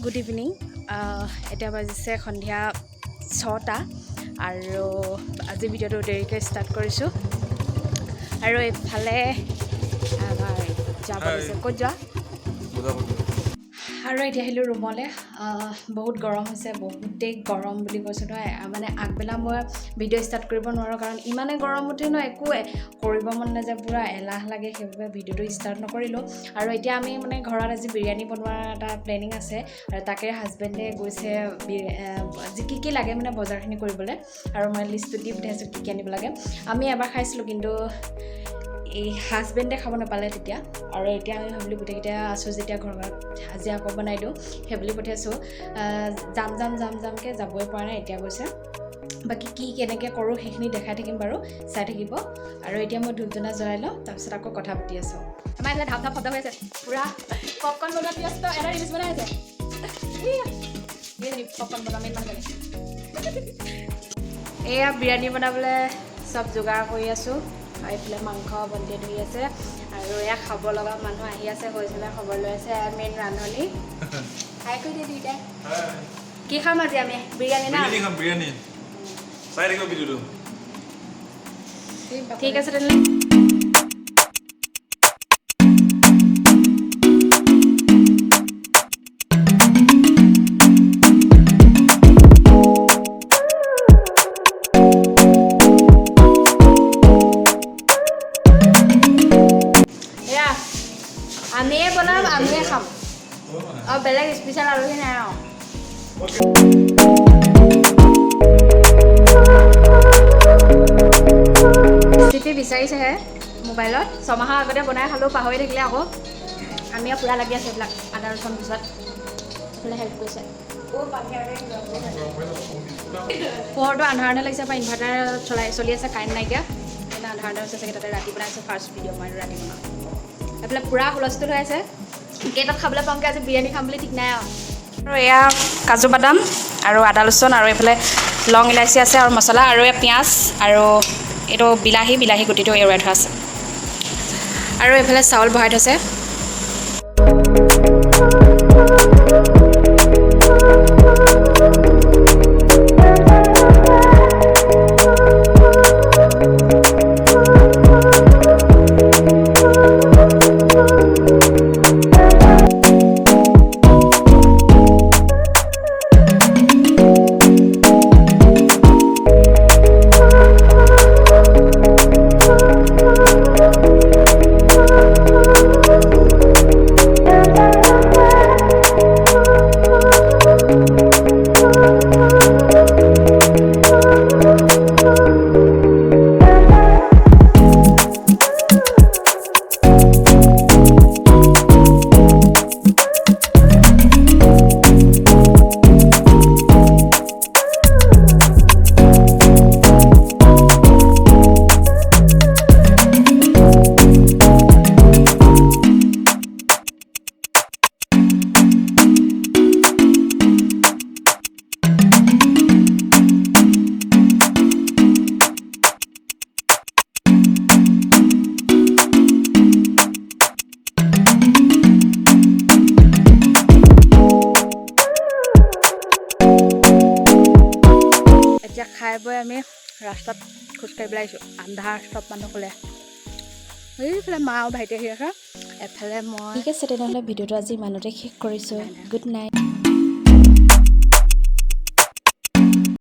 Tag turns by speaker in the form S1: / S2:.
S1: good evening এতিয়া বাজিছে সন্ধিয়া 6টা আৰু আজি ভিডিঅ'টো দেৰিকৈ ষ্টাৰ্ট কৰিছোঁ আৰু এইফালে আমাৰ যাব আছে ক'ত যোৱা আৰু এতিয়া আহিলোঁ ৰুমলৈ বহুত গৰম হৈছে বহুতেই গৰম বুলি কৈছোঁ নহয় মানে আগবেলা মই ভিডিঅ' ষ্টাৰ্ট কৰিব নোৱাৰোঁ কাৰণ ইমানে গৰম উঠে ন একো কৰিব মন নাযায় পুৰা এলাহ লাগে সেইবাবে ভিডিঅ'টো ষ্টাৰ্ট নকৰিলোঁ আৰু এতিয়া আমি মানে ঘৰত আজি বিৰিয়ানী বনোৱাৰ এটা প্লেনিং আছে আৰু তাকে হাজবেণ্ডে গৈছে যি কি লাগে মানে বজাৰখিনি কৰিবলৈ আৰু মই লিষ্টটো দি পঠাইছোঁ কি আনিব লাগে আমি এবাৰ খাইছিলোঁ কিন্তু এই হাজবেণ্ডে খাব নাপালে তেতিয়া আৰু এতিয়া আমি ভাবিলোঁ গোটেইকেইটা আছোঁ যেতিয়া ঘৰত আজি আকৌ বনাই দিওঁ সেই বুলি পঠিয়াইছোঁ যামকৈ যাবই পৰা নাই এতিয়া গৈছে বাকী কি কেনেকৈ কৰোঁ সেইখিনি দেখাই থাকিম বাৰু চাই থাকিব আৰু এতিয়া মই ধূপ-ধূনা জ্বলাই লওঁ তাৰপিছত আকৌ কথা পাতি আছোঁ আমাৰ এইফালে ধাপ শব্দ হৈ আছে পূৰা পপকৰ্ণ বনোৱাত ব্যস্ত এটা ৰিলিজ বনাই আছে পপকৰ্ণ বনোৱা মেইন মানুহজনী এয়া বিৰিয়ানী বনাবলৈ চব যোগাৰ কৰি আছোঁ আৰু এইফালে মাংস বন্তিয়ে ধুই আছে আৰু এয়া খাব লগা মানুহ আহি আছে হৈছিলে খবৰ লৈ আছে মেইন ৰান্ধনি খাই কৰি দিয়ে দুইটাই কি খাম আজি আমি বিৰিয়ানী না
S2: বিৰিয়ানী চাই থাকিব ভিডিঅ'টো
S1: ঠিক আছে তেনেহ'লে আমিয়ে বনাম আমিয়ে খাম আৰু বেলেগ স্পেচিয়েল আলহী নাই আৰু ৰেচিপি বিচাৰিছেহে মোবাইলত ছমাহৰ আগতে বনাই খালোঁ পাহৰি থাকিলে আকৌ আমি পূৰা লাগি আছোঁ এইবিলাক আদা ৰচুন পিছত এইফালে হেল্প কৰিছে পোহৰটো আন্ধাৰ লাগিছে বা ইনভাৰ্টাৰ চলি আছে কাৰেণ্ট নাইকিয়া সেইকাৰণে আন্ধাৰ হৈছে চাগে তাতে ৰাতি বনাইছোঁ ফাৰ্ষ্ট ভিডিঅ' মই ৰাতি বনাওঁ এইফালে পূৰা হুলস্থুল হৈ আছে কেইটাত খাবলৈ পাওঁগৈ আজি বিৰিয়ানী খাম বুলি ঠিক নাই আৰু এয়া কাজু বাদাম আৰু আদা ৰচুন আৰু এইফালে লং ইলাচি আছে আৰু মছলা আৰু এয়া পিঁয়াজ আৰু এইটো বিলাহী গুটিটো এৰুৱাই থোৱা আছে আৰু এইফালে চাউল ভৰাই থৈছে এতিয়া খাই বৈ আমি ৰাস্তাত খোজকাঢ়িবলৈ আহিছোঁ আন্ধাৰ চব মানুহ ক'লে এইফালে মা আৰু ভাইটি আহি আছে এফালে মই ঠিক আছে তেনেহ'লে ভিডিঅ'টো আজি ইমানতে শেষ কৰিছোঁ গুড নাইট